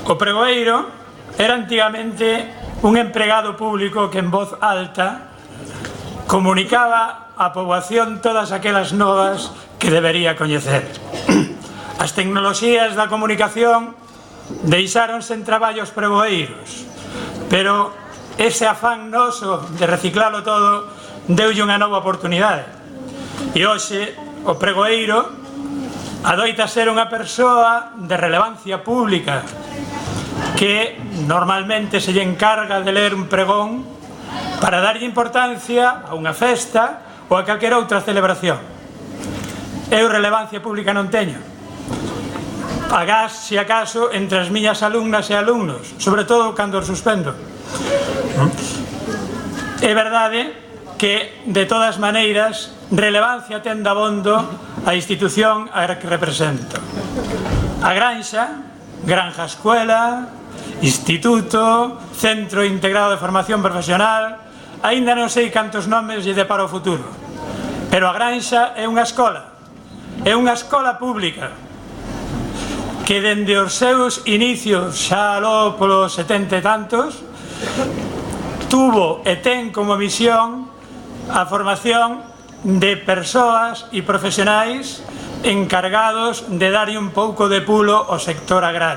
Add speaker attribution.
Speaker 1: O pregoeiro era antigamente un empregado público que en voz alta comunicaba á poboación todas aquelas novas que debería coñecer. As tecnoloxías da comunicación deixáronse en traballos pregoeiros, pero ese afán noso de reciclalo todo deulle unha nova oportunidade. E hoxe o pregoeiro adoita ser unha persoa de relevancia pública que normalmente se lle encarga de ler un pregón para darlle importancia a unha festa ou a calquera outra celebración. Eu relevancia pública non teño. Agás, se acaso, entre as miñas alumnas e alumnos, sobre todo cando os suspendo. É verdade que, de todas maneiras, relevancia ten dabondo a institución a que represento. A Granxa, Granja Escuela, Instituto, Centro Integrado de Formación Profesional, aínda non sei cantos nomes lle depara o futuro, pero a Granxa é unha escola pública que dende os seus inicios xa aló polos 70 e tantos tuvo e ten como misión a formación de persoas e profesionais encargados de darlle un pouco de pulo ao sector agrario.